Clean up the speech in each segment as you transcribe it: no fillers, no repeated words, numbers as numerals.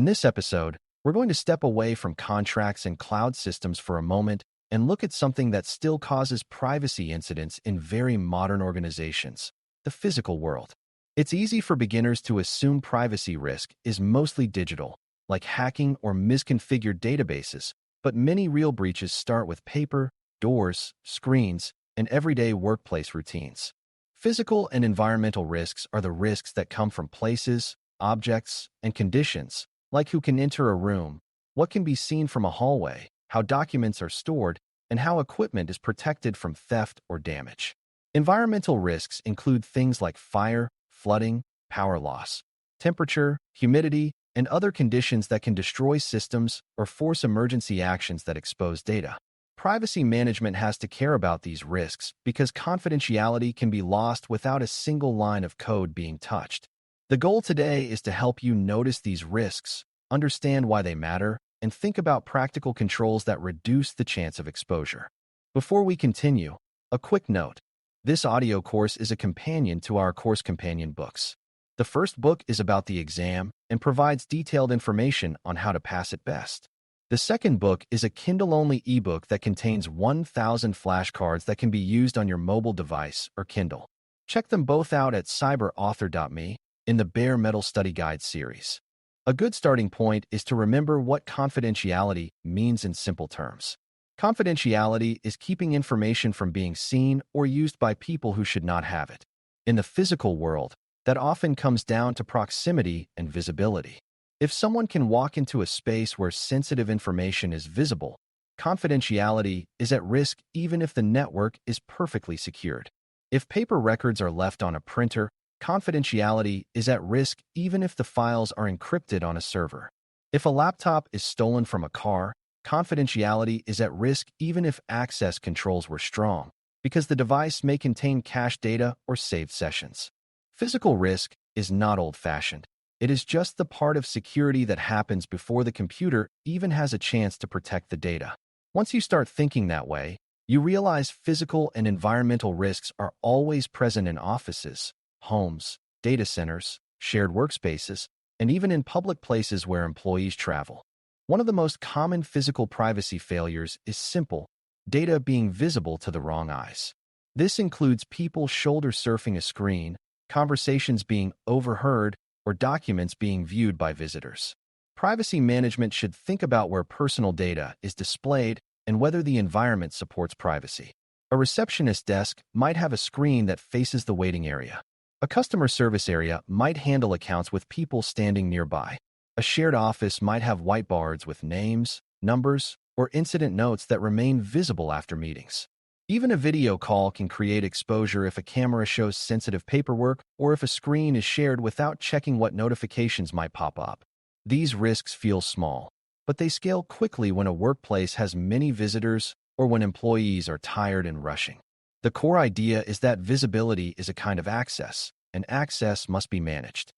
In this episode, we're going to step away from contracts and cloud systems for a moment and look at something that still causes privacy incidents in very modern organizations: the physical world. It's easy for beginners to assume privacy risk is mostly digital, like hacking or misconfigured databases, but many real breaches start with paper, doors, screens, and everyday workplace routines. Physical and environmental risks are the risks that come from places, objects, and conditions, like who can enter a room, what can be seen from a hallway, how documents are stored, and how equipment is protected from theft or damage. Environmental risks include things like fire, flooding, power loss, temperature, humidity, and other conditions that can destroy systems or force emergency actions that expose data. Privacy management has to care about these risks because confidentiality can be lost without a single line of code being touched. The goal today is to help you notice these risks, understand why they matter, and think about practical controls that reduce the chance of exposure. Before we continue, a quick note. This audio course is a companion to our course companion books. The first book is about the exam and provides detailed information on how to pass it best. The second book is a Kindle-only ebook that contains 1,000 flashcards that can be used on your mobile device or Kindle. Check them both out at Cyber.Author.me in the Bare Metal Study Guide series. A good starting point is to remember what confidentiality means in simple terms. Confidentiality is keeping information from being seen or used by people who should not have it. In the physical world, that often comes down to proximity and visibility. If someone can walk into a space where sensitive information is visible, confidentiality is at risk even if the network is perfectly secured. If paper records are left on a printer, confidentiality is at risk even if the files are encrypted on a server. If a laptop is stolen from a car, confidentiality is at risk even if access controls were strong, because the device may contain cached data or saved sessions. Physical risk is not old-fashioned. It is just the part of security that happens before the computer even has a chance to protect the data. Once you start thinking that way, you realize physical and environmental risks are always present in offices, homes, data centers, shared workspaces, and even in public places where employees travel. One of the most common physical privacy failures is simple: data being visible to the wrong eyes. This includes people shoulder surfing a screen, conversations being overheard, or documents being viewed by visitors. Privacy management should think about where personal data is displayed and whether the environment supports privacy. A receptionist desk might have a screen that faces the waiting area. A customer service area might handle accounts with people standing nearby. A shared office might have whiteboards with names, numbers, or incident notes that remain visible after meetings. Even a video call can create exposure if a camera shows sensitive paperwork or if a screen is shared without checking what notifications might pop up. These risks feel small, but they scale quickly when a workplace has many visitors or when employees are tired and rushing. The core idea is that visibility is a kind of access, and access must be managed.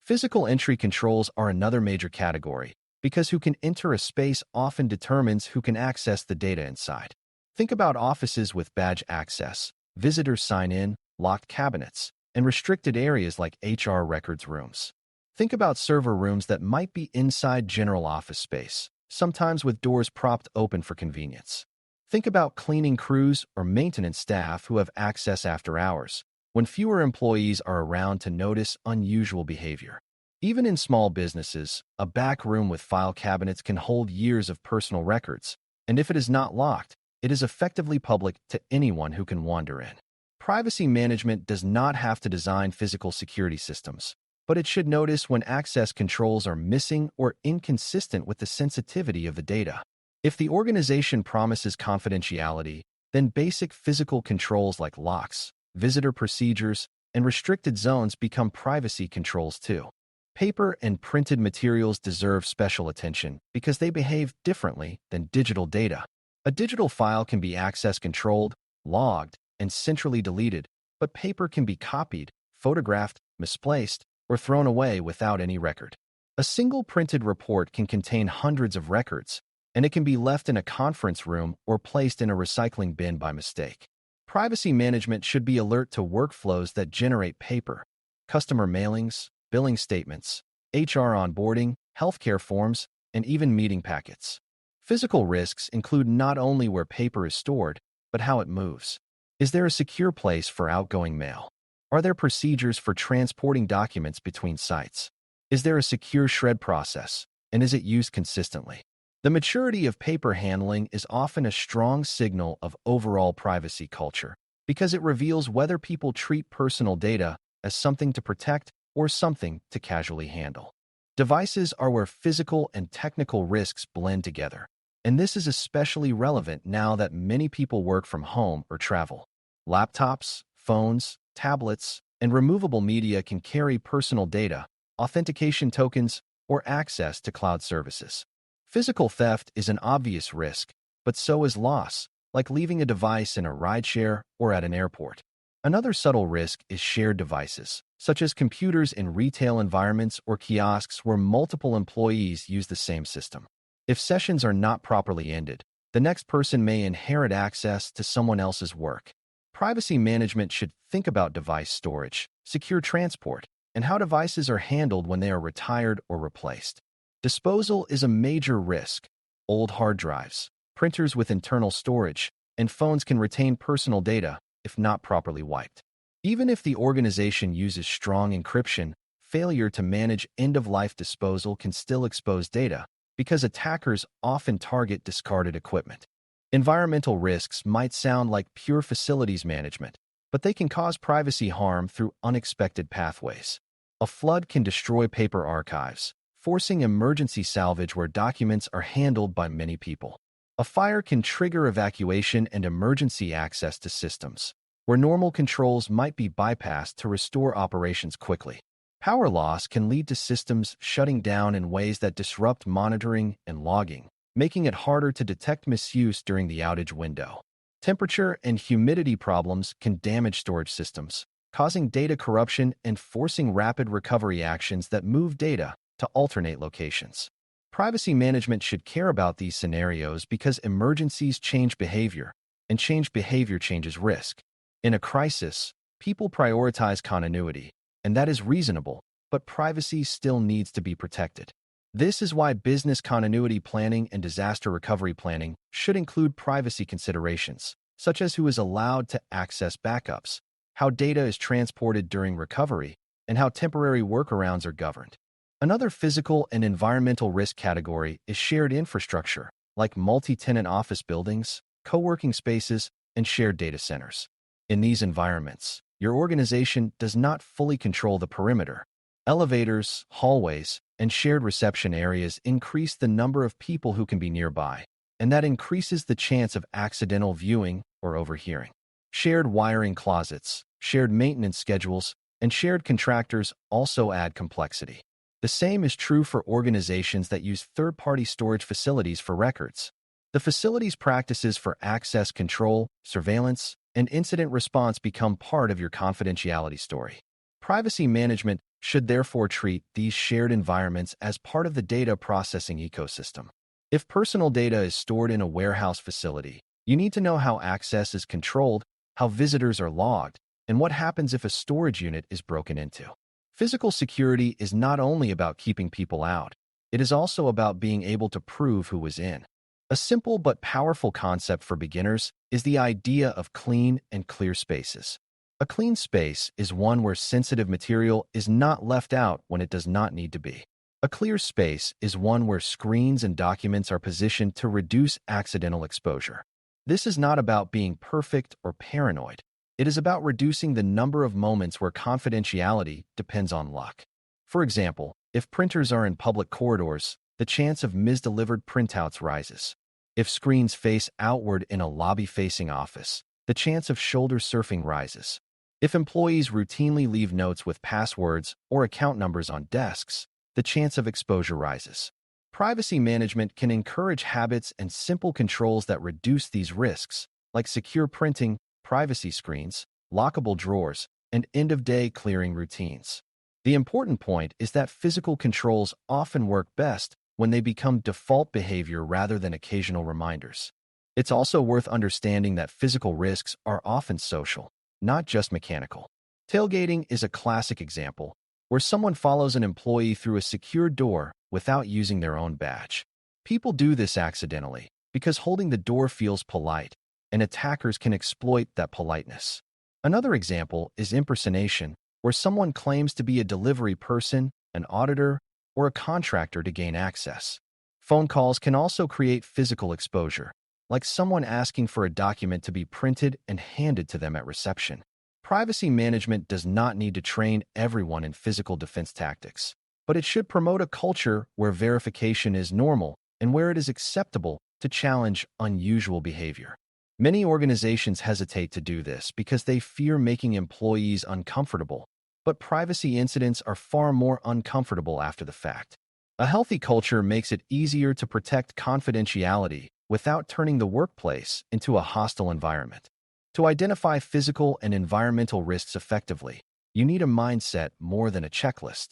Physical entry controls are another major category, because who can enter a space often determines who can access the data inside. Think about offices with badge access, visitors sign in, locked cabinets, and restricted areas like HR records rooms. Think about server rooms that might be inside general office space, sometimes with doors propped open for convenience. Think about cleaning crews or maintenance staff who have access after hours, when fewer employees are around to notice unusual behavior. Even in small businesses, a back room with file cabinets can hold years of personal records, and if it is not locked, it is effectively public to anyone who can wander in. Privacy management does not have to design physical security systems, but it should notice when access controls are missing or inconsistent with the sensitivity of the data. If the organization promises confidentiality, then basic physical controls like locks, visitor procedures, and restricted zones become privacy controls too. Paper and printed materials deserve special attention because they behave differently than digital data. A digital file can be access controlled, logged, and centrally deleted, but paper can be copied, photographed, misplaced, or thrown away without any record. A single printed report can contain hundreds of records, and it can be left in a conference room or placed in a recycling bin by mistake. Privacy management should be alert to workflows that generate paper, customer mailings, billing statements, HR onboarding, healthcare forms, and even meeting packets. Physical risks include not only where paper is stored, but how it moves. Is there a secure place for outgoing mail? Are there procedures for transporting documents between sites? Is there a secure shred process, and is it used consistently? The maturity of paper handling is often a strong signal of overall privacy culture because it reveals whether people treat personal data as something to protect or something to casually handle. Devices are where physical and technical risks blend together, and this is especially relevant now that many people work from home or travel. Laptops, phones, tablets, and removable media can carry personal data, authentication tokens, or access to cloud services. Physical theft is an obvious risk, but so is loss, like leaving a device in a rideshare or at an airport. Another subtle risk is shared devices, such as computers in retail environments or kiosks where multiple employees use the same system. If sessions are not properly ended, the next person may inherit access to someone else's work. Privacy management should think about device storage, secure transport, and how devices are handled when they are retired or replaced. Disposal is a major risk. Old hard drives, printers with internal storage, and phones can retain personal data if not properly wiped. Even if the organization uses strong encryption, failure to manage end-of-life disposal can still expose data because attackers often target discarded equipment. Environmental risks might sound like pure facilities management, but they can cause privacy harm through unexpected pathways. A flood can destroy paper archives, forcing emergency salvage where documents are handled by many people. A fire can trigger evacuation and emergency access to systems, where normal controls might be bypassed to restore operations quickly. Power loss can lead to systems shutting down in ways that disrupt monitoring and logging, making it harder to detect misuse during the outage window. Temperature and humidity problems can damage storage systems, causing data corruption and forcing rapid recovery actions that move data to alternate locations. Privacy management should care about these scenarios because emergencies change behavior, and changed behavior changes risk. In a crisis, people prioritize continuity, and that is reasonable, but privacy still needs to be protected. This is why business continuity planning and disaster recovery planning should include privacy considerations, such as who is allowed to access backups, how data is transported during recovery, and how temporary workarounds are governed. Another physical and environmental risk category is shared infrastructure, like multi-tenant office buildings, co-working spaces, and shared data centers. In these environments, your organization does not fully control the perimeter. Elevators, hallways, and shared reception areas increase the number of people who can be nearby, and that increases the chance of accidental viewing or overhearing. Shared wiring closets, shared maintenance schedules, and shared contractors also add complexity. The same is true for organizations that use third-party storage facilities for records. The facility's practices for access control, surveillance, and incident response become part of your confidentiality story. Privacy management should therefore treat these shared environments as part of the data processing ecosystem. If personal data is stored in a warehouse facility, you need to know how access is controlled, how visitors are logged, and what happens if a storage unit is broken into. Physical security is not only about keeping people out, it is also about being able to prove who was in. A simple but powerful concept for beginners is the idea of clean and clear spaces. A clean space is one where sensitive material is not left out when it does not need to be. A clear space is one where screens and documents are positioned to reduce accidental exposure. This is not about being perfect or paranoid. It is about reducing the number of moments where confidentiality depends on luck. For example, if printers are in public corridors, the chance of misdelivered printouts rises. If screens face outward in a lobby-facing office, the chance of shoulder surfing rises. If employees routinely leave notes with passwords or account numbers on desks, the chance of exposure rises. Privacy management can encourage habits and simple controls that reduce these risks, like secure printing, privacy screens, lockable drawers, and end-of-day clearing routines. The important point is that physical controls often work best when they become default behavior rather than occasional reminders. It's also worth understanding that physical risks are often social, not just mechanical. Tailgating is a classic example, where someone follows an employee through a secure door without using their own badge. People do this accidentally because holding the door feels polite, and attackers can exploit that politeness. Another example is impersonation, where someone claims to be a delivery person, an auditor, or a contractor to gain access. Phone calls can also create physical exposure, like someone asking for a document to be printed and handed to them at reception. Privacy management does not need to train everyone in physical defense tactics, but it should promote a culture where verification is normal and where it is acceptable to challenge unusual behavior. Many organizations hesitate to do this because they fear making employees uncomfortable, but privacy incidents are far more uncomfortable after the fact. A healthy culture makes it easier to protect confidentiality without turning the workplace into a hostile environment. To identify physical and environmental risks effectively, you need a mindset more than a checklist.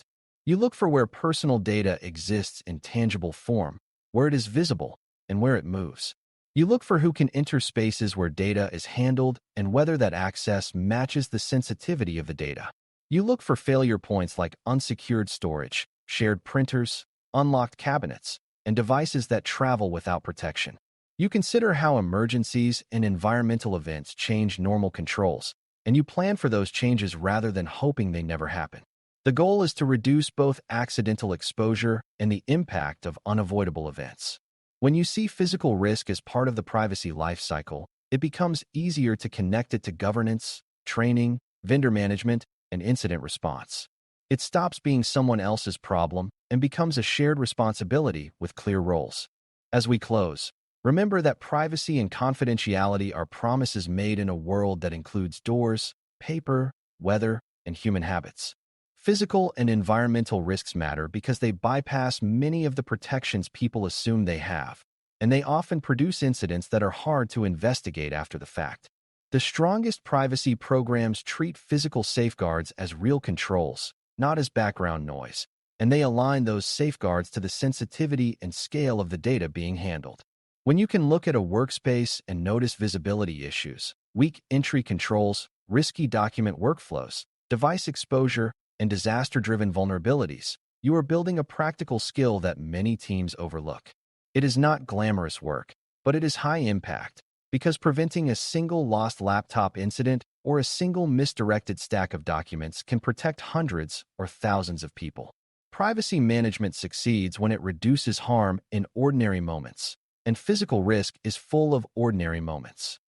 You look for where personal data exists in tangible form, where it is visible, and where it moves. You look for who can enter spaces where data is handled and whether that access matches the sensitivity of the data. You look for failure points like unsecured storage, shared printers, unlocked cabinets, and devices that travel without protection. You consider how emergencies and environmental events change normal controls, and you plan for those changes rather than hoping they never happen. The goal is to reduce both accidental exposure and the impact of unavoidable events. When you see physical risk as part of the privacy lifecycle, it becomes easier to connect it to governance, training, vendor management, and incident response. It stops being someone else's problem and becomes a shared responsibility with clear roles. As we close, remember that privacy and confidentiality are promises made in a world that includes doors, paper, weather, and human habits. Physical and environmental risks matter because they bypass many of the protections people assume they have, and they often produce incidents that are hard to investigate after the fact. The strongest privacy programs treat physical safeguards as real controls, not as background noise, and they align those safeguards to the sensitivity and scale of the data being handled. When you can look at a workspace and notice visibility issues, weak entry controls, risky document workflows, device exposure, and disaster-driven vulnerabilities, you are building a practical skill that many teams overlook. It is not glamorous work, but it is high impact, because preventing a single lost laptop incident or a single misdirected stack of documents can protect hundreds or thousands of people. Privacy management succeeds when it reduces harm in ordinary moments, and physical risk is full of ordinary moments.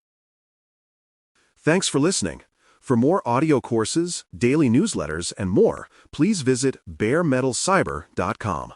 Thanks for listening. For more audio courses, daily newsletters, and more, please visit baremetalcyber.com.